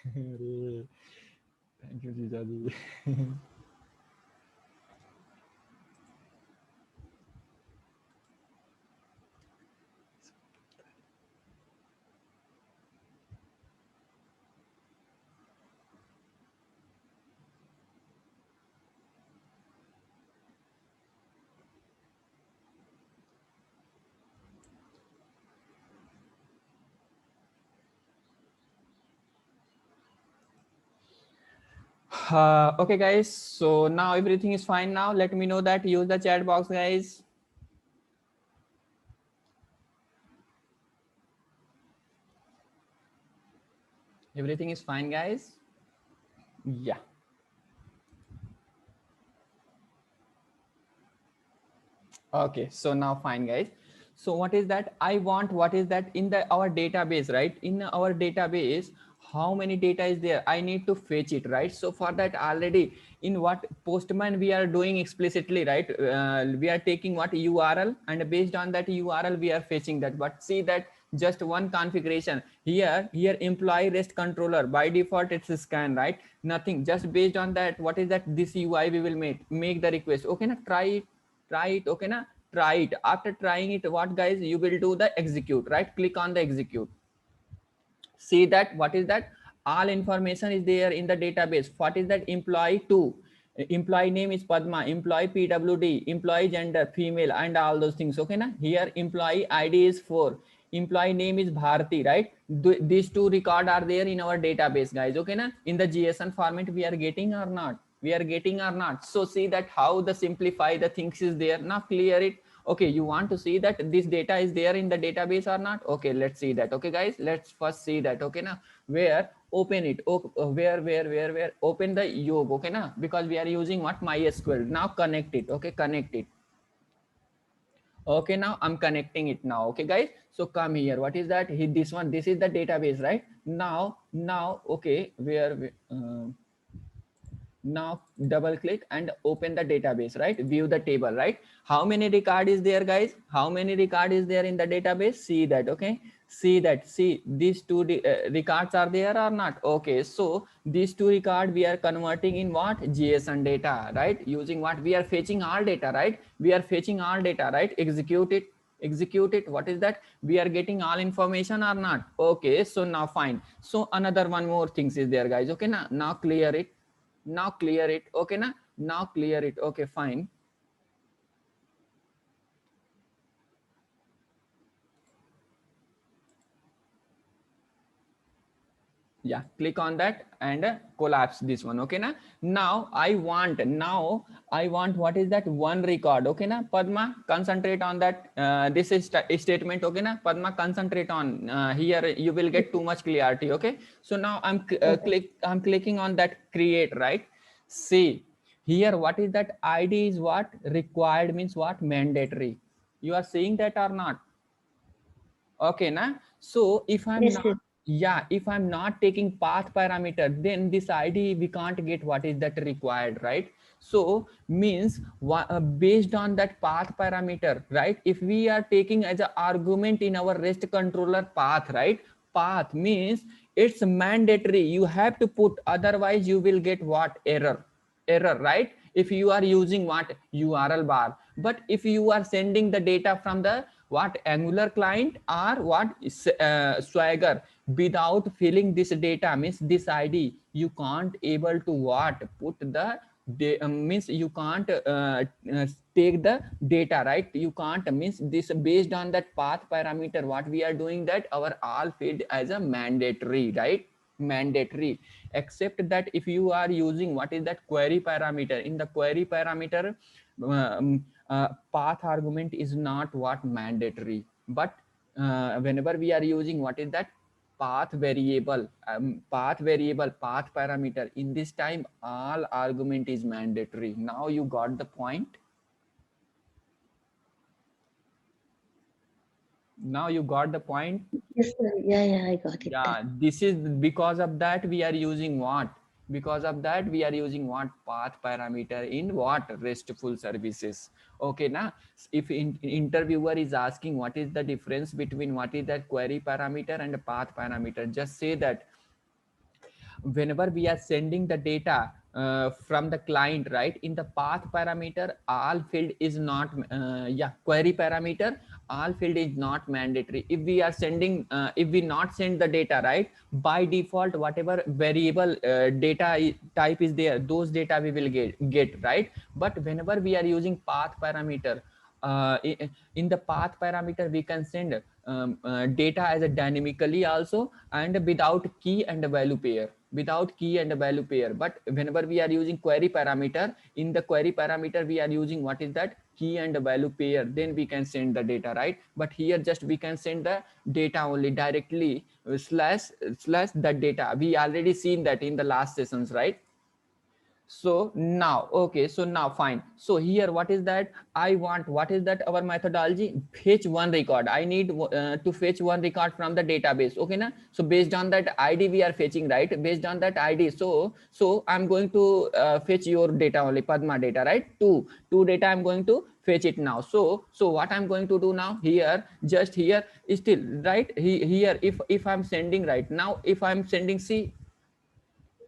अरे thank you जीजा जी. Okay guys, so now everything is fine. Now let me know that use the chat box guys. Everything is fine guys. Yeah. Okay, so now fine guys. So what is that? I want what is that in the our database, right? In our database, how many data is there? I need to fetch it, right? So for that already in what Postman we are doing explicitly, right? We are taking what URL and based on that URL we are fetching that. But see that just one configuration here employee rest controller by default it's a scan, right? Nothing, just based on that what is that this UI we will make the request. Okay, now try it. Okay na, try it. After trying it, what guys, you will do the execute, right? Click on the execute. See that what is that all information is there in the database. What is that? Employee 2, employee name is Padma, employee PWD, employee gender female, and all those things. Okay na, here employee ID is 4, employee name is Bharti, right? These two record are there in our database guys. Okay na, in the JSON format we are getting or not, we are getting or not. So see that how the simplify the things is there. Now clear it. Okay, you want to see that this data is there in the database or not? Okay, let's see that. Okay guys, let's first see that. Okay now, where open it. Where open the Yoga. Okay now, because we are using what, MySQL. Now connect it. Okay, connect it. Okay, now I'm connecting it now. Okay guys, so come here. What is that? This one, this is the database, right? Now okay, now double click and open the database, right? View the table, right? How many record is there guys? How many record is there in the database? See that. Okay, see that. See these two records are there or not? Okay, so these two record we are converting in what? JSON data, right? Using what? We are fetching all data, right? We are fetching all data, right? Execute it. Execute it. What is that? We are getting all information or not? Okay, so now fine. So another one more things is there guys. Okay, now clear it. Now clear it. Okay na, now clear it. Okay, fine. Yeah, click on that and collapse this one. Okay na, now I want what is that? One record. Okay na, Padma, concentrate on that. This is statement. Okay na, Padma, concentrate on here, you will get too much clarity. Okay, so now I'm I'm clicking on that create, right? See here, what is that? ID is what? Required means what? Mandatory. You are seeing that or not? Okay na, so if I'm Yes, not, yeah, if I'm not taking path parameter, then this ID we can't get what is that required, right? So means based on that path parameter, right? If we are taking as an argument in our REST controller path, right? Path means it's mandatory, you have to put, otherwise you will get what? Error, right? If you are using what? URL bar. But if you are sending the data from the what? Angular client or what? Swagger, without filling this data means this ID, you can't able to what? Put the means you can't take the data, right? You can't means this based on that path parameter. What we are doing that our all feed as a mandatory, right? Mandatory, except that if you are using what is that? Query parameter. In the query parameter, path argument is not what? Mandatory. But whenever we are using what is that? Path variable, path parameter, in this time all argument is mandatory. Now you got the point. Now you got the point. yes, sir. Yeah, I got it. Yeah, this is because of that we are using what? Because of that we are using what? Path parameter in what? RESTful services. Okay now, if interviewer is asking what is the difference between what is that query parameter and path parameter, just say that whenever we are sending the data from the client, right, in the path parameter, all field is not query parameter, all field is not mandatory. If we are sending if we not send the data, right, by default whatever variable data type is there, those data we will get, right. But whenever we are using path parameter, in the path parameter we can send data as a dynamically also, and without key and value pair, without key and value pair. But whenever we are using query parameter, in the query parameter we are using what is that, key and value pair, then we can send the data, right. But here just we can send the data only directly, slash that data. We already seen that in the last sessions, right. So now, okay, so now fine. So here what is that, I want, what is that our methodology, fetch one record. I need to fetch one record from the database, okay na. So based on that id we are fetching, right, based on that id. So I'm going to fetch your data only, Padma data, right. Two data I'm going to fetch it now. So what I'm going to do now, here just here still, right, here if I'm sending right now, if I'm sending, see,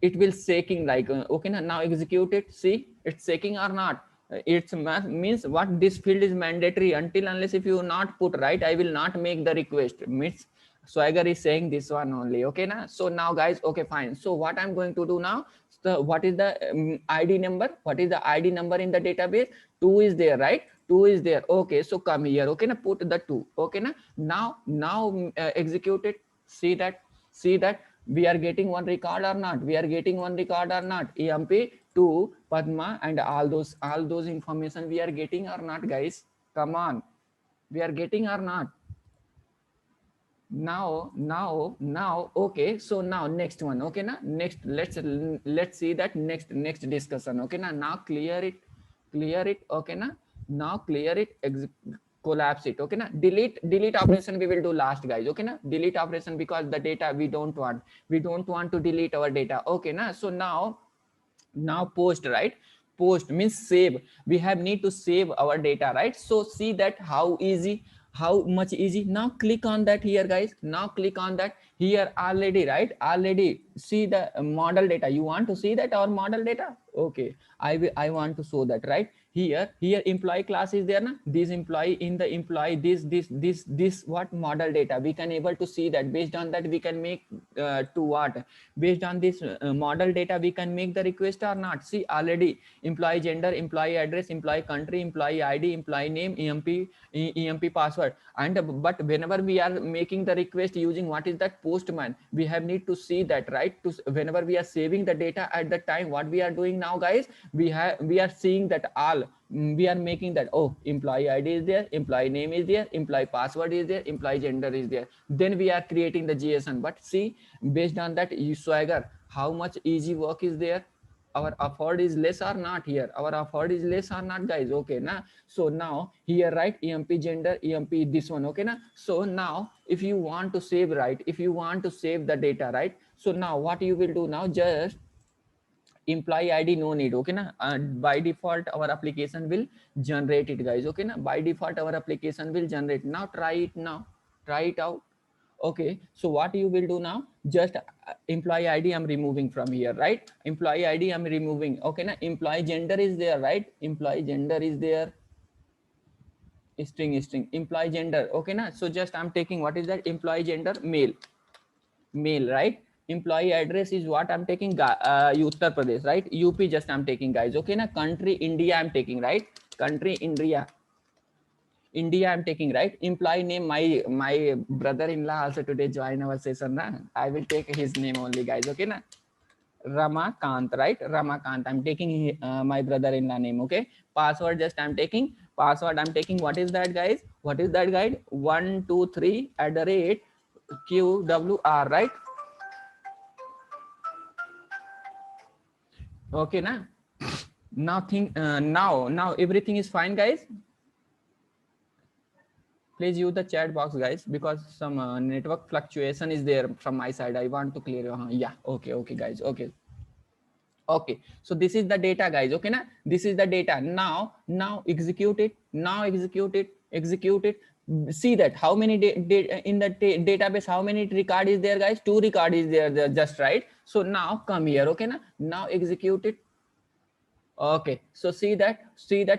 it will shaking like okay now execute it, see it's shaking or not. It's means what, this field is mandatory until unless if you not put, right, I will not make the request, means Swagger is saying this one only, okay na. So now guys, okay fine. So what I'm going to do now, so what is the id number, what is the id number in the database, 2 is there, right, 2 is there, okay. So come here, okay na, put the 2, okay na. Now execute it, see that we are getting one record or not, we are getting one record or not, emp to Padma, and all those information we are getting or not, guys, come on, we are getting or not. Now okay. So now next one, okay na, next let's see that next discussion, okay na. Now clear it, okay na. Now clear it, collapse it, okay na. Delete operation we will do last, guys, okay na. Delete operation, because the data we don't want to delete our data, okay na. So now post, right, post means save. We have need to save our data, right. So see that how easy, how much easy. Now click on that here, guys, now click on that here already, right, already see the model data. You want to see that our model data, okay. I want to show that, right. Here employee class is there na, this employee, in the employee this what model data we can able to see that. Based on that we can make to what, based on this model data we can make the request or not. See already employee gender, employee address, employee country, employee id, employee name, emp password. And but whenever we are making the request using what is that, postman, we have need to see that, right. To whenever we are saving the data at the time, what we are doing now, guys, we are seeing that all, we are making that, oh, employee id is there, employee name is there, employee password is there, employee gender is there, then we are creating the JSON. But see, based on that, you Swagger, how much easy work is there. Our effort is less or not here, our effort is less or not, guys, okay na. So now here, right, emp gender, emp this one, okay na. So now if you want to save, right, if you want to save the data, right, so now what you will do now, just employee id no need, okay na. By default our application will generate it, guys, okay na. By default our application will generate. Now try it, now try it out, okay. So what you will do now, just employee id I'm removing from here, right, employee id I'm removing, okay na. Employee gender is there, right, employee gender is there, string employee gender, okay na. So just I'm taking what is that, employee gender male, right. Employee address is what I'm taking, Uttar Pradesh, right, up just I'm taking, guys, okay na. Country India I'm taking, right, country India I'm taking, right. Employee name, my brother-in-law also today join our session na, I will take his name only, guys, okay na. Ramakant, right, Ramakant, I'm taking my brother-in-law name, okay. Password just I'm taking, what is that, guys, what is that, guys, 123 QWR, right. Okay na. Now think now everything is fine, guys. Please use the chat box, guys, because some network fluctuation is there from my side. I want to clear. Yeah, okay guys, okay. So this is the data, guys, okay na. This is the data. Now execute it, execute it. see that how many in the database, how many record is there, guys? 2 record is there, just right. So now come here, okay na, now execute it. Okay, so see that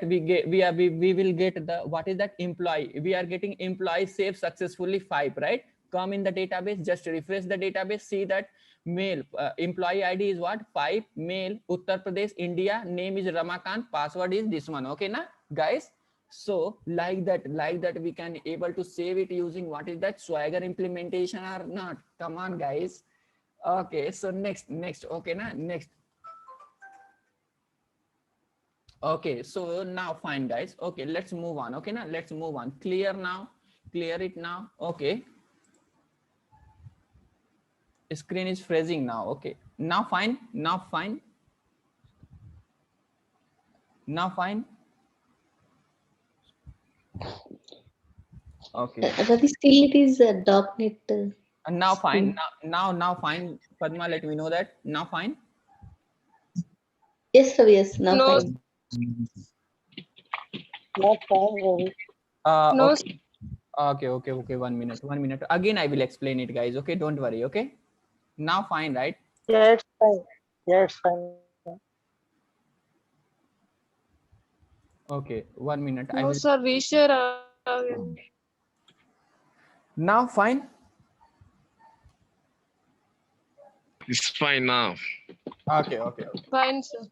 we will get the, what is that, employee. We are getting employee save successfully 5, right? Come in the database, just refresh the database, see that male, employee ID is what, 5, male, Uttar Pradesh, India, name is Ramakant, password is this one, okay na guys? So like that we can able to save it using, what is that, Swagger implementation or not? Come on guys. Okay, so next, okay na, next. Okay, so now fine guys. Okay, let's move on. Okay, now let's move on. Clear now, clear it now. Okay, screen is freezing now. Okay, now fine, now fine, now fine. Okay, Ravi, still it is .NET. and now fine, now fine. Padma, let me know that now fine. Yes, Ravi, yes, now No, fine. not fine, Ravi. No, Okay. Okay. 1 minute. Again, I will explain it, guys. Okay, don't worry. Okay, now fine, right? Yeah, it's fine. Yeah, it's fine. Okay, 1 minute. I No, will. sir, reshare again. Now fine. It's fine now. Okay. Fine, sir.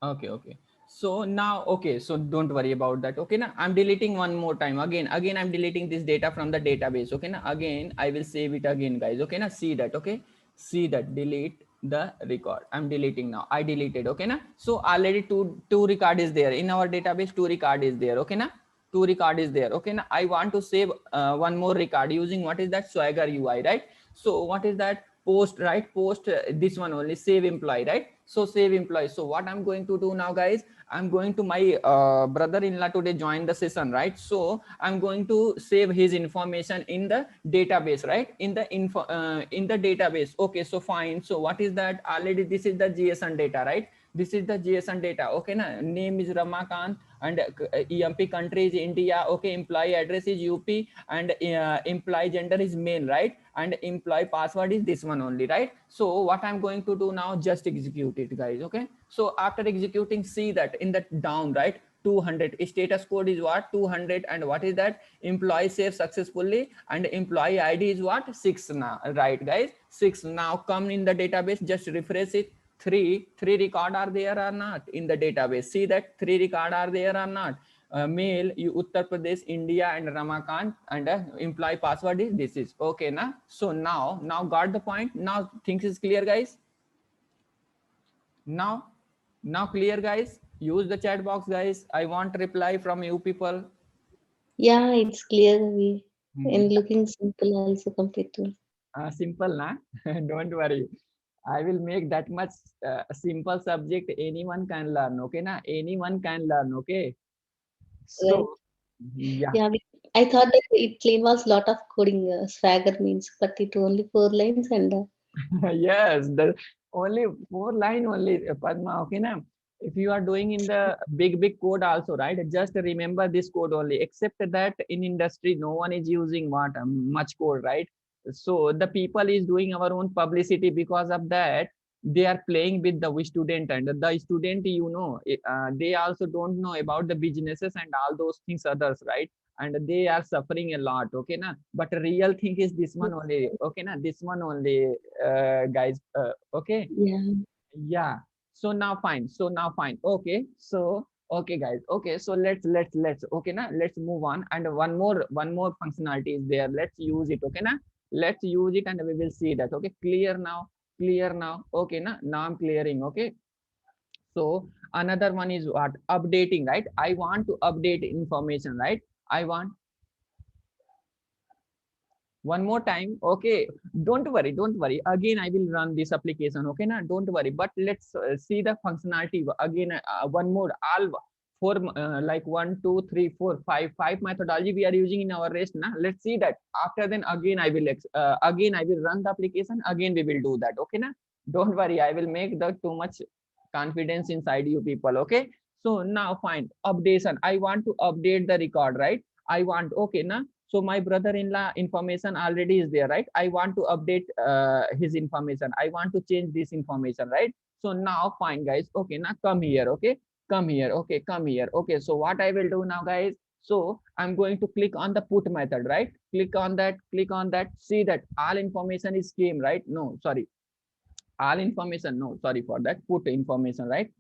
Okay. So now, okay, so don't worry about that. Okay, now I'm deleting one more time. Again, I'm deleting this data from the database. Okay, now again, I will save it again, guys. Okay, now see that. Okay, see that, delete the record. I'm deleting now. I deleted. Okay, now so already two record is there in our database. 2 record is there. Okay, now 2 record is there. Okay, now I want to save one more record using, what is that, Swagger UI, right? So what is that, post, right? Post this one only, save employee, right? So save employee. So what I'm going to do now, guys, I'm going to my brother-in-law today join the session, right? So I'm going to save his information in the database, right? In the in the database. Okay, so fine. So what is that? Already this is the JSON data, right? This is the JSON data. Okay, na, name is Ramakant and EMP country is India. Okay, employee address is UP and employee gender is male, right? And employee password is this one only, right? So what I'm going to do now, just execute it, guys. Okay, so after executing, see that in the down, right, 200 status code is what, 200, and what is that, employee saved successfully, and employee ID is what, 6 now, right guys, 6. Now come in the database, just refresh it. Three record are there or not in the database? See that 3 record are there or not? Male, you Uttar Pradesh, India, and Ramakant, and employee password is this is okay na. So now got the point. Now things is clear, guys. Now clear, guys. Use the chat box, guys. I want reply from you people. Yeah, it's clear, Ravi. And looking simple also compared to. Simple na. Don't worry, I will make that much simple subject anyone can learn. Okay na, anyone can learn. Okay, so Right. yeah. Yeah, I thought that it involves lot of coding, Swagger means, but it only 4 lines and Yes, the only 4 line only, Padma. Okay na, if you are doing in the big code also, right, just remember this code only, except that in industry no one is using what much code, right? So the people is doing our own publicity, because of that they are playing with the student, and the student, they also don't know about the businesses and all those things others, right? And they are suffering a lot. Okay na, but real thing is this one only. Okay na, this one only, guys. Okay, yeah. So now fine, okay. So okay guys, okay, so let's okay na, let's move on, and one more functionality is there. Let's use it. Okay na, let's use it and we will see that. Okay, clear now, okay na, now I'm clearing. Okay, so another one is what, updating, right? I want to update information, right? I want one more time. Okay, don't worry, again I will run this application. Okay na, don't worry, but let's see the functionality again. One more, all four, like 1 2 3 4 5 methodology we are using in our rest na. Let's see that. After then again I will run the application, again we will do that. Okay na, don't worry, I will make the too much confidence inside you people. Okay, so now fine, updation. I want to update the record, right? I want, okay na, So my brother-in-law information already is there, right? I want to update his information. I want to change this information, right? So now fine guys, okay, now come here, okay, come here, okay, come here, okay. So what I will do now guys, so I'm going to click on the put method, right? Click on that, see that all information is came, right? No, sorry, all information, no, sorry for that, put information, right?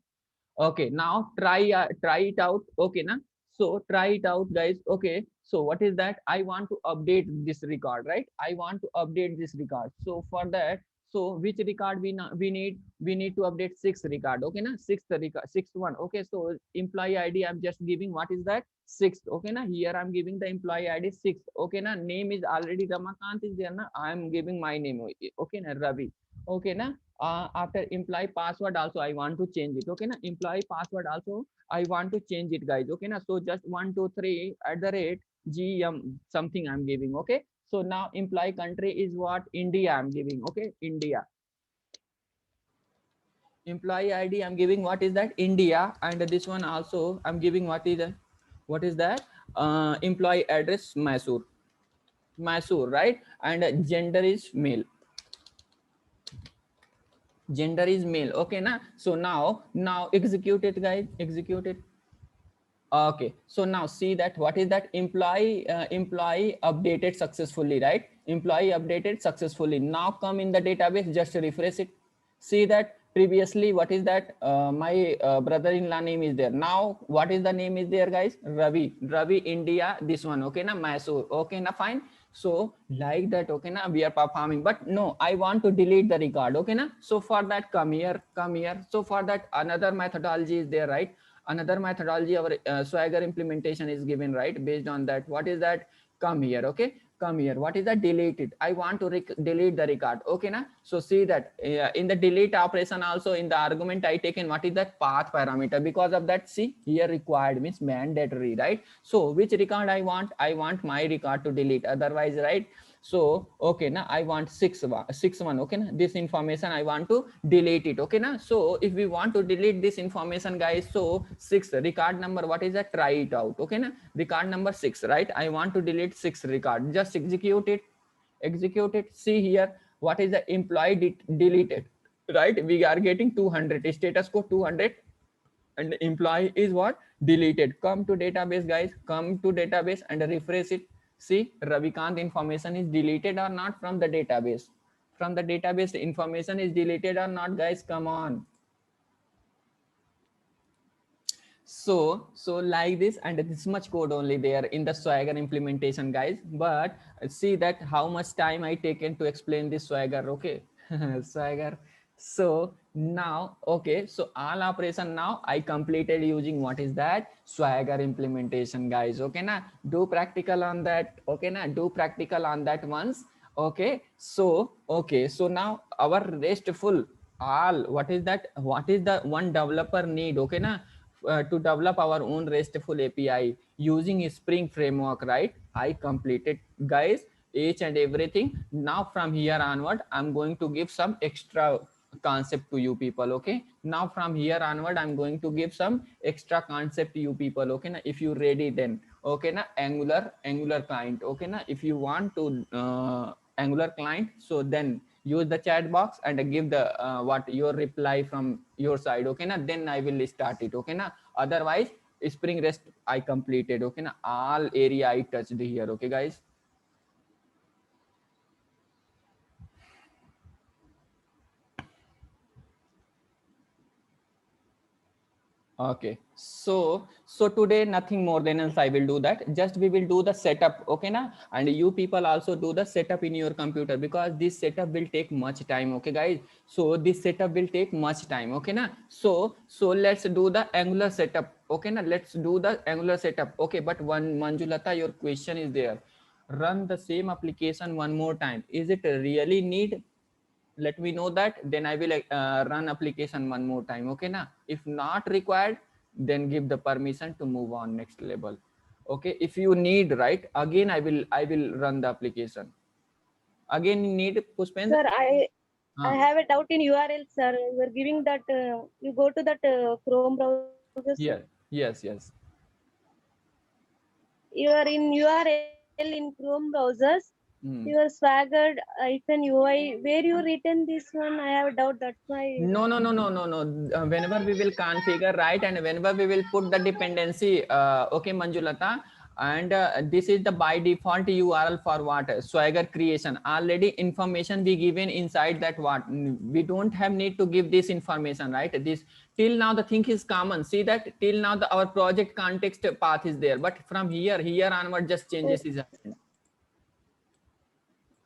Okay, now try it out, okay now. So try it out guys, okay. So what is that, I want to update this record, right? I want to update this record. So for that, so which record we need to update sixth record, okay na, sixth record, sixth one, okay. So employee ID I'm just giving, what is that, sixth, okay na. Here I'm giving the employee ID sixth, okay na. Name is already Ramakant is there na, I'm giving my name, okay na, Ravi, okay na. After employee password also I want to change it, okay na. Employee password also I want to change it guys, okay na. So just 123 at the rate gm something I'm giving, okay. So now employee country is what, India I'm giving, okay, India. Employee ID I'm giving, what is that, India. And this one also I'm giving, what is that, employee address Mysore, right? And gender is male, okay na. So now execute it guys, execute it. Okay, so now see that, what is that, employee updated successfully, right? Employee updated successfully. Now come in the database, just refresh it. See that previously, what is that, my brother-in-law name is there. Now what is the name is there guys, Ravi India, this one, okay na, Mysore, okay na, fine. So like that, okay na, we are performing. But no, I want to delete the record, okay na. So for that, come here. So for that, another methodology is there, right? Another methodology, our Swagger implementation is given, right? Based on that, what is that, come here, okay, come here. What is that, delete it. I want to delete the record, okay na. So see that in the delete operation also, in the argument I taken, what is that, path parameter. Because of that, see here, required means mandatory, right? So which record I want my record to delete, otherwise, right? So okay now I want six one, okay na. This information I want to delete it, okay na. So if we want to delete this information guys, so six record number, what is that, try it out, okay na. Record number 6, right? I want to delete 6 record, just execute it, see here, what is the employee deleted, right? We are getting 200, status code 200, and employee is what, deleted. Come to database guys, come to database and refresh it. See, Ravikant information is deleted or not from the database. From the database, information is deleted or not guys, come on. So like this, and this much code only there in the Swagger implementation guys. But see that how much time I taken to explain this Swagger, okay. Swagger. So now, okay, so all operation now I completed using, what is that, Swagger implementation guys, okay na. Do practical on that, okay na, do practical on that once, okay. So okay, so now our RESTful all, what is that, what is the one developer need, okay na, to develop our own RESTful API using Spring framework, right? I completed guys each and everything. Now from here onward, I'm going to give some extra concept to you people, okay. Now from here onward, I'm going to give some extra concept to you people, okay na. If you ready, then okay na, Angular client, okay na. If you want to Angular client, so then use the chat box and give the what your reply from your side, okay na. Then I will start it, okay na. Otherwise, Spring REST I completed, okay na. All area I touched here, okay guys. Okay, so today nothing more than else I will do that. Just we will do the setup, okay na. And you people also do the setup in your computer, because this setup will take much time, okay guys. So this setup will take much time, okay na. So let's do the Angular setup, okay na. Let's do the Angular setup, okay. But one, Manjulata, your question is there, run the same application one more time, is it really need? Let me know that, then I will run application one more time, okay na. If not required, then give the permission to move on next level, okay. If you need, right, again I will run the application again. Need, Pushpendra? Sir, I have a doubt in URL, sir. You are giving that you go to that Chrome browser. Sir. Yes. You are in URL. in Chrome browsers. Hmm. Your Swagger -UI. Where you written this one? I have a doubt. That's why. No. Whenever we will configure, right, and whenever we will put the dependency, okay, Manjulata, and this is the by default URL for what Swagger creation. Already information we given inside that what we don't have need to give this information, right? This till now the thing is common. See that till now our project context path is there, but from here onward just changes is happened.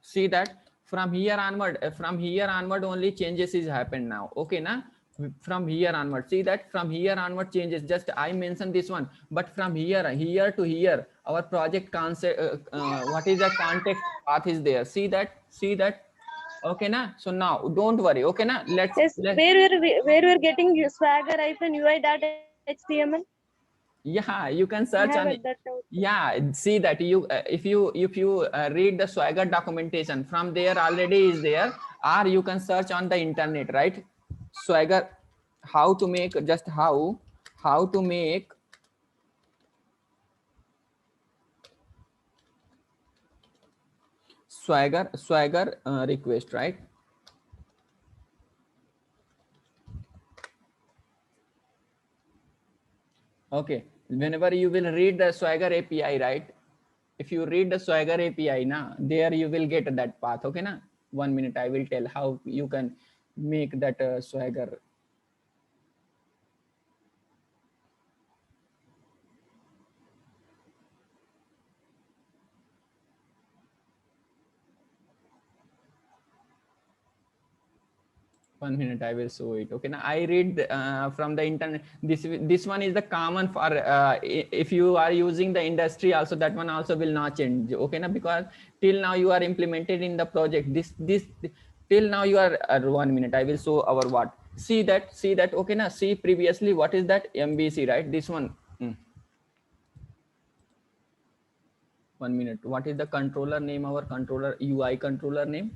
See that from here onward only changes is happened now. Okay na, from here onward, see that from here onward changes, just I mentioned this one, but from here to here our project concept, what is the context path is there. See that. Okay na, so now don't worry. Okay na, let's Yes. Where we're getting Swagger-UI.html? yeah, you can I search have on at that doubt. yeah, see that you if you read the Swagger documentation, from there already is there, or you can search on the internet, right? Swagger, how to make, just how to make Swagger request, right? Okay, whenever you will read the Swagger API, right? If you read the Swagger API, na, there you will get that path. Okay, na? 1 minute, I will tell how you can make that Swagger. One minute, I will show it. Okay, now I read from the internet. This one is the common for if you are using the industry also, that one also will not change. Okay, now because till now you are implemented in the project. This till now you are 1 minute. I will show our what. See that. Okay, now see previously what is that MVC, right? This one. 1 minute. What is the controller name? Our controller UI controller name.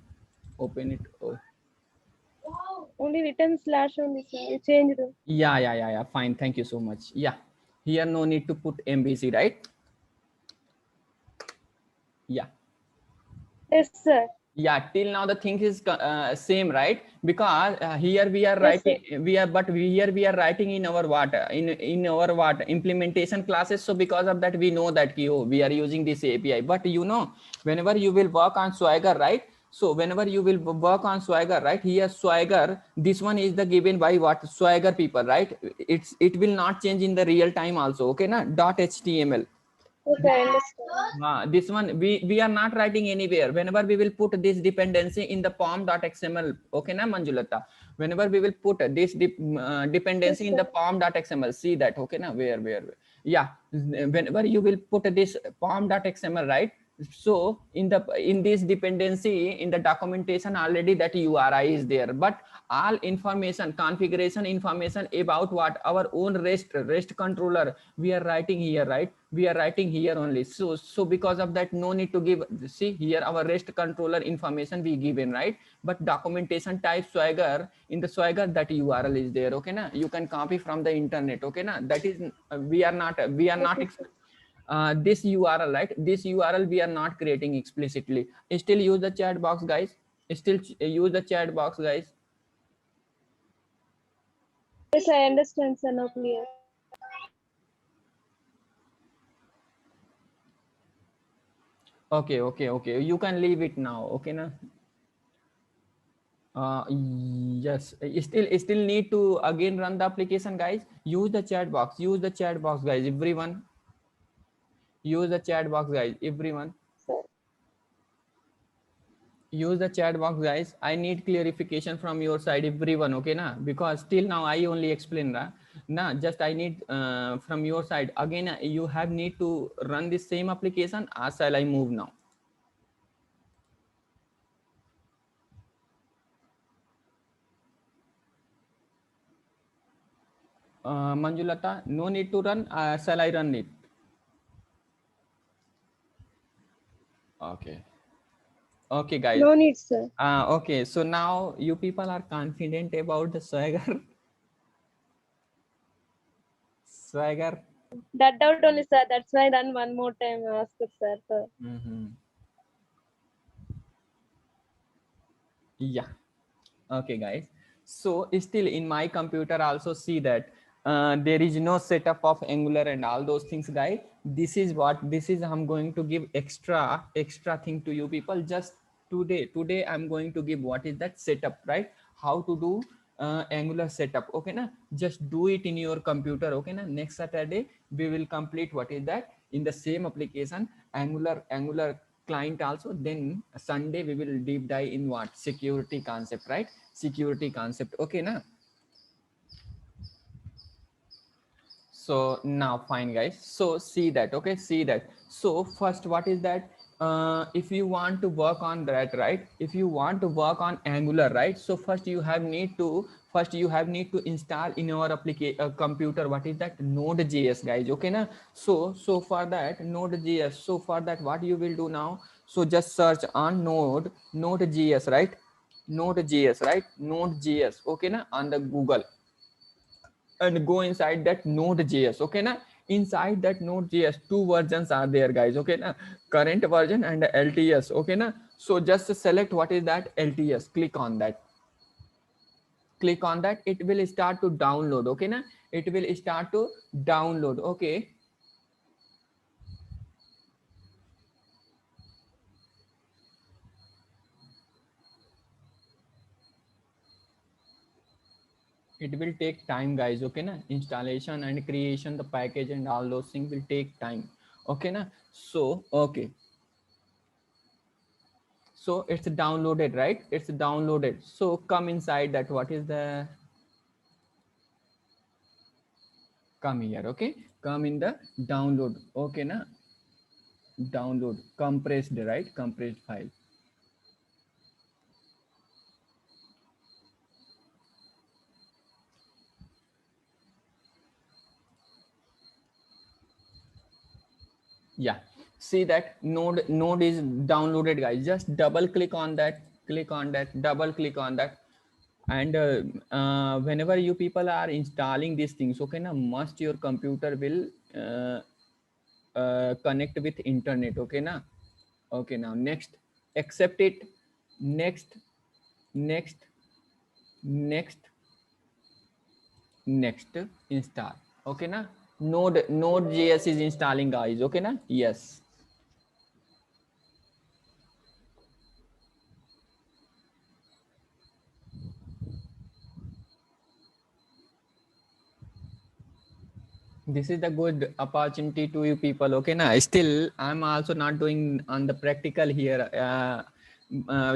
Open it. Oh. Only written slash only, sir. You changed it. Yeah. Fine. Thank you so much. Yeah. Here no need to put MVC, right? Yeah. Yes, sir. Yeah. Till now the thing is same, right? Because here we are Yes, writing. sir. Here we are writing in our what in our what implementation classes. So because of that we know that we are using this API. But you know, whenever you will work on Swagger, right? So whenever you will work on Swagger, right, here Swagger, this one is the given by what Swagger people, right? It will not change in the real time also. Okay, na .html. Okay, I understand. This one we are not writing anywhere. Whenever we will put this dependency in the pom.xml, okay na Manjulata, whenever we will put this dependency Yes, in the sir. pom.xml, see that. Okay na, where yeah, whenever you will put this pom.xml, right? So in this dependency in the documentation already that URI is there, but all information, configuration information about what our own REST controller we are writing here, right? We are writing here only. So because of that, no need to give. See here our REST controller information we given, right? But documentation type Swagger, in the Swagger that URL is there. Okay na, you can copy from the internet. Okay na, that is we are not this URL, right? This URL we are not creating explicitly. Still use the chat box, guys. Still use the chat box, guys. Yes, I understand, sir. Now clear. Okay. You can leave it now. Okay, na. Yes. Still need to again run the application, guys. Use the chat box. Use the chat box, guys. Everyone. Use the chat box, guys. Everyone. Sir. Use the chat box, guys. I need clarification from your side, everyone. Okay na, because till now I only explain na, just I need from your side again. You have need to run the same application as shall I move now. Manjulata, no need to run. Shall I run it? Okay, guys. No need, sir. Okay, so now you people are confident about the Swagger. Swagger. That doubt only, sir. That's why then one more time ask sir. So, Yeah. Okay, guys. So still in my computer also see that there is no setup of Angular and all those things, guys. This is I'm going to give extra thing to you people. Just today I'm going to give what is that setup, right? How to do Angular setup. Okay, na? Just do it in your computer. Okay, na? Next Saturday we will complete what is that in the same application Angular client also. Then Sunday we will deep dive in what security concept, right? Security concept. Okay, na? So now fine, guys. So see that. Okay, see that. So first, what is that? If you want to work on that, right? If you want to work on Angular, right? So first you have need to install in your application computer what is that Node.js, guys. Okay, na? So for that Node.js. So for that, what you will do now? So just search on Node.js, right? Node.js, right? Node.js. Okay, na? On the Google, and go inside that Node.js. Okay, na? Inside that Node.js, two versions are there, guys. Okay, na? Current version and LTS. Okay, na? So just select what is that LTS. Click on that. Click on that. It will start to download. Okay, na? It will start to download. Okay. It will take time, guys. Okay, na? Installation and creation, the package and all those things will take time. Okay, na? So okay. So it's downloaded, right? It's downloaded. So come inside that. What is the, come here. Okay, come in the download. Okay, na? Download compressed, right? Compressed file. Yeah, see that node is downloaded, guys. Just double click on that, double click on that. And whenever you people are installing these things, okay, na, must your computer will connect with internet. Okay, na? Okay, now next, accept it. Next, next, next, next, install. Okay, na? Node.js is installing, guys. Okay, na? Yes. This is the good opportunity to you people. Okay, na? Still I'm also not doing on the practical here.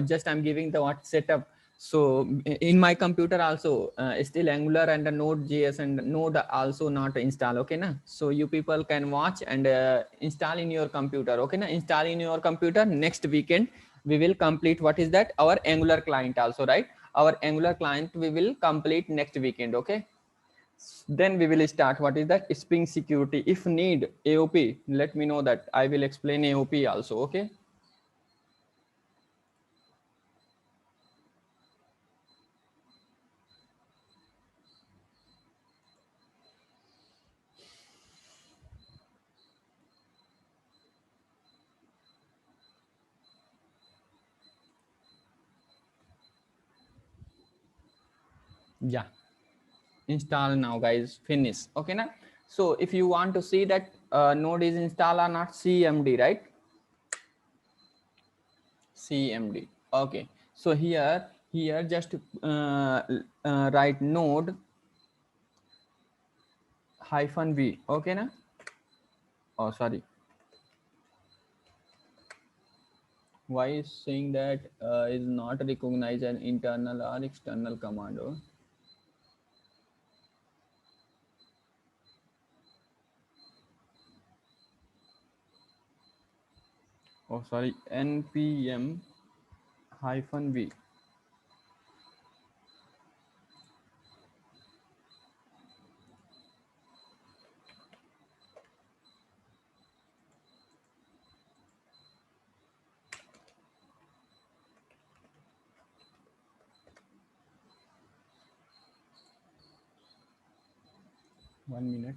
Just I'm giving the what setup. So in my computer also still Angular and the Node.js and Node also not install. Okay, na? So you people can watch and install in your computer. Okay, na? Install in your computer. Next weekend we will complete what is that our Angular client also, right? Our Angular client we will complete next weekend. Okay, then we will start what is that Spring security. If need AOP, let me know that I will explain AOP also. Okay, yeah, install now, guys. Finish. Okay, na? So if you want to see that node is installed or not, CMD, right? CMD. Okay, so here just write node -v. Okay, na? Oh, sorry, why is saying that is not recognize an internal or external command? Oh, sorry, npm -v. One minute.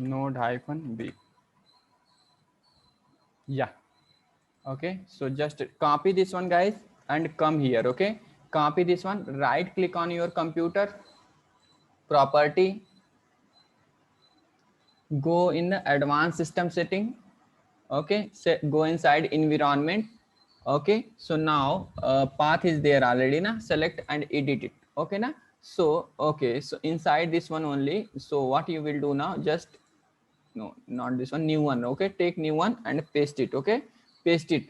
node hyphen b. Yeah. Okay, so just copy this one, guys, and come here. Okay, copy this one, right click on your computer, property, go in the advanced system setting. Okay, go inside environment. Okay, so now path is there already na, select and edit it. Okay na, so okay, so inside this one only, so what you will do now, just no, not this one, new one. Okay, take new one and paste it. Okay, paste it.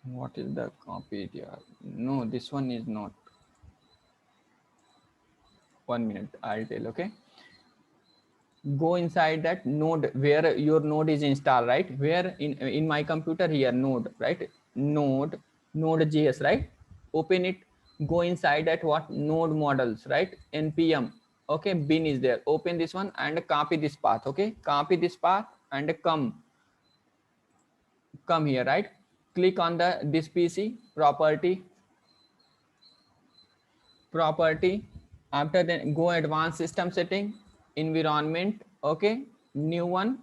What is the copy here? No, this one is not. 1 minute, I'll tell. Okay, go inside that node where your node is installed, right? Where in my computer here, node, right? Node.js, right? Open it, go inside that what node models, right? npm. Okay, bin is there. Open this one and copy this path. Okay, copy this path and come here, right? Click on the this pc, property. After then go advanced system setting, environment. Okay, new one,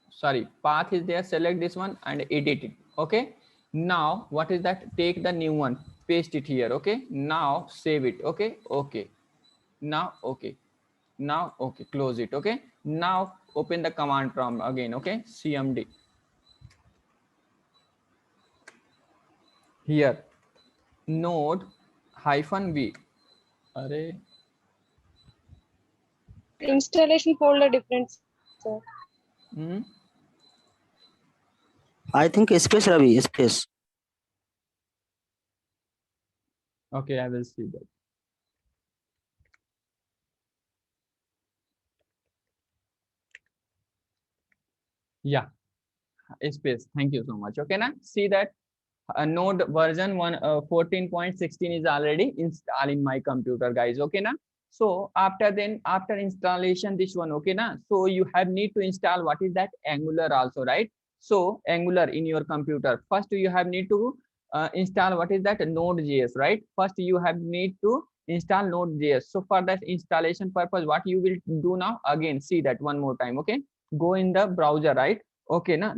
sorry, path is there, select this one and edit it. Okay, now what is that, take the new one, paste it here. Okay, now save it. Okay, okay, now okay, now okay, close it. Okay, now open the command prompt again. Okay, cmd here, node hyphen v. Array. Installation folder different, sir. I think space, Ravi, space. Okay, I will see that. Yeah, space. Thank you so much. Okay, now see that node version 14.16 is already installed in my computer, guys. Okay, now so after installation this one, okay, now so you have need to install what is that, Angular also, right? So Angular in your computer, first you have need to install what is that, Node.js, right? First you have need to install Node.js. So for that installation purpose, what you will do now, again see that one more time. Okay, go in the browser, right? Okay, now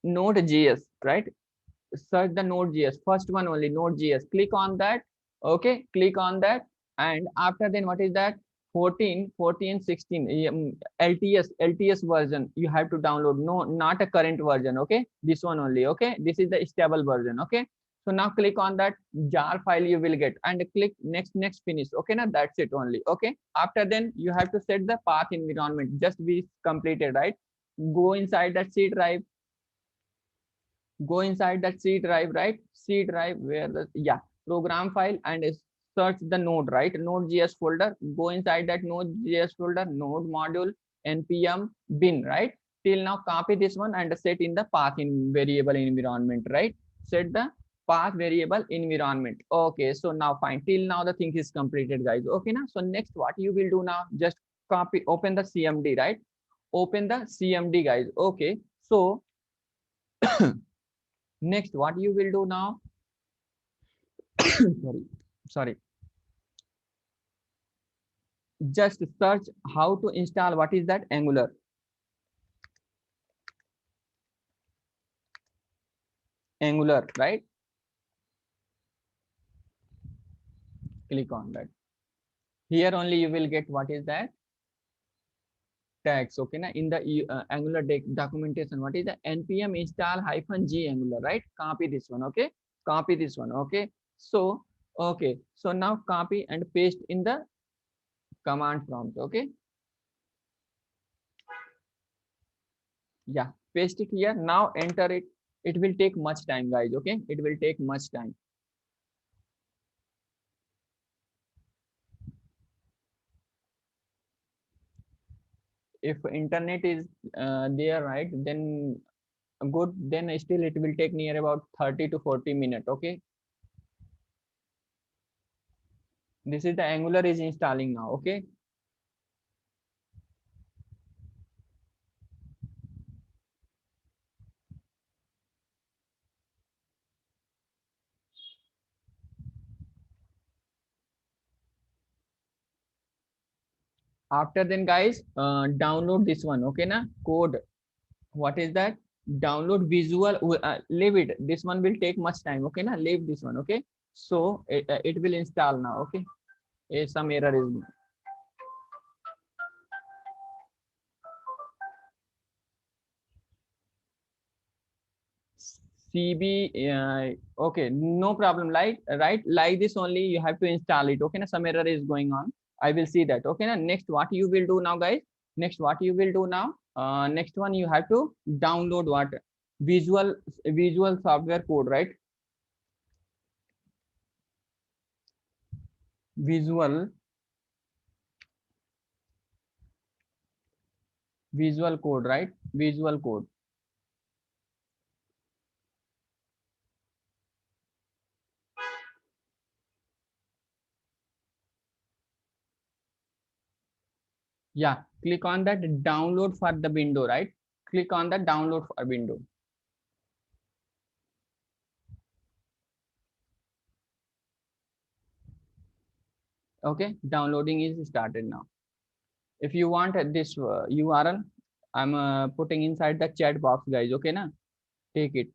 Node.js, right? Search the Node.js, first one only, Node.js, click on that. Okay, click on that, and after then what is that, 14, 16 LTS version you have to download. No, not a current version. Okay, this one only. Okay, this is the stable version. Okay, so now click on that jar file you will get and click next, finish. Okay, now that's it only. Okay, after then you have to set the path environment, just be completed, right? Go inside that C drive, go inside that C drive, right? C drive where the, yeah, program file, and search the node, right? Node.js folder, go inside that Node.js folder, node module, npm bin, right? Till now copy this one and set in the path in variable environment, right? Set the path variable environment. Okay, so now fine, till now the thing is completed, guys. Okay, now so next what you will do now, just copy, open the cmd, right? Open the cmd, guys. Okay, so next what you will do now, sorry, just search how to install what is that, Angular, right? Click on that. Here only you will get what is that, tags. Okay, now in the Angular documentation, what is the npm install hyphen g Angular, right? Copy this one. Okay, copy this one. Okay, so okay, so now copy and paste in the command prompt. Okay, yeah, paste it here. Now enter it. It will take much time, guys. Okay, it will take much time. If internet is there, right, then good, then still it will take near about 30 to 40 minutes. Okay, this is the Angular is installing now. Okay, After then guys, download this one, okay na, code. What is that? Download visual, leave it, this one will take much time, okay na, leave this one, okay. So it will install now, okay. Some error is CB, okay, no problem, right? Like this only you have to install it, okay na, some error is going on. I will see that, okay na. Next what you will do now guys, next what you will do now, next one you have to download what, visual software code, right? Visual code, right? Visual code. Yeah, click on that download for the window, right? Click on the download for window. Okay, downloading is started now. If you want this URL, I'm putting inside the chat box, guys, okay na, take it.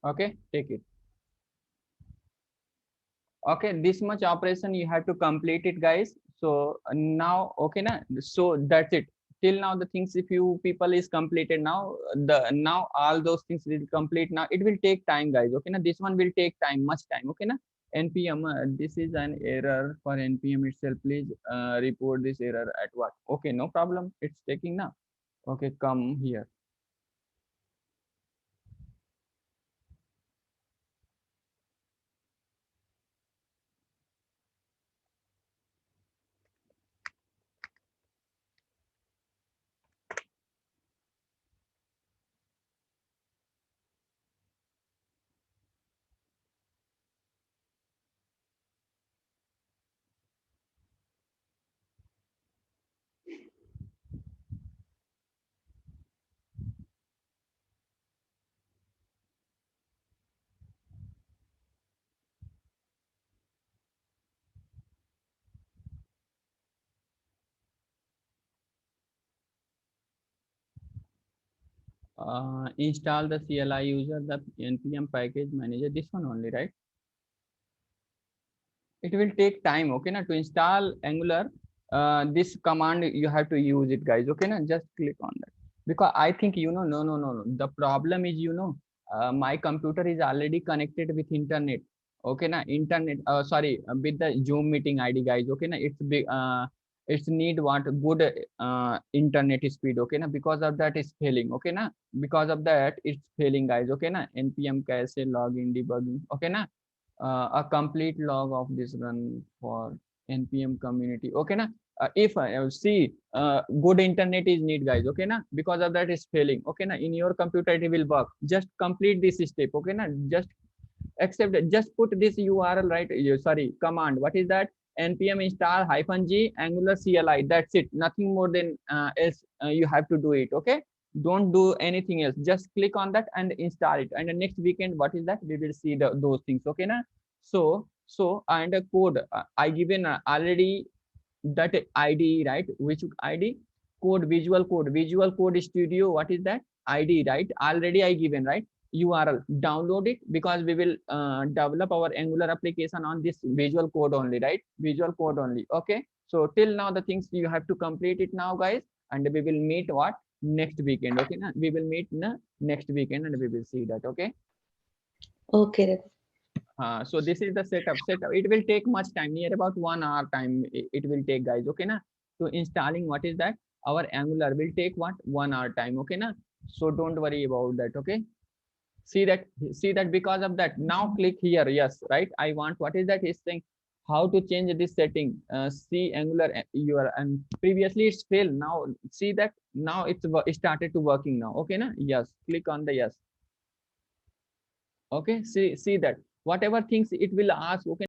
Okay, take it. Okay, this much operation you have to complete it, guys. So now, okay na, so that's it. Till now the things, if you people is completed now, now all those things will complete now. It will take time, guys, okay na, this one will take time, much time, okay na. NPM, this is an error for NPM itself, please report this error at what. Okay, no problem, it's taking now. Okay, come here. Install the CLI user, the npm package manager, this one only, right? It will take time, okay na, to install Angular. This command you have to use it, guys, okay na, just click on that, because I think no, the problem is, my computer is already connected with internet, okay na, internet, sorry, with the Zoom meeting ID, guys, okay na. It's big, it's need what good internet speed, okay na, because of that is failing, okay na, because of that it's failing, guys, okay na. Npm cache login debugging, okay na. A complete log of this run for npm community, okay na. If I see good internet is need, guys, okay na, because of that is failing, okay na. In your computer it will work, just complete this step, okay na. Just accept it, just put this URL, right? Sorry, command, what is that? Npm install -g angular CLI, that's it, nothing more than else you have to do it, okay. Don't do anything else, just click on that and install it, and the next weekend what is that, we will see those things, okay na. So and the code I given already that ID, right? Which ID? Code, visual code studio, what is that ID, right? Already I given, right? URL, download it, because we will develop our Angular application on this visual code only, right? Visual code only, okay. So till now the things you have to complete it now, guys, and we will meet what, next weekend, okay na? We will meet next weekend and we will see that, okay. Okay. So this is the setup. It will take much time, near about 1 hour time it will take, guys, okay na. So installing what is that, our Angular will take what, 1 hour time, okay na. So don't worry about that, okay. See that because of that, now click here, yes, right? I want, what is that, is saying how to change this setting. See Angular URL, and previously it's failed, now see that now it's started to working now, okay na. Yes, click on the yes, okay. See that whatever things it will ask, okay.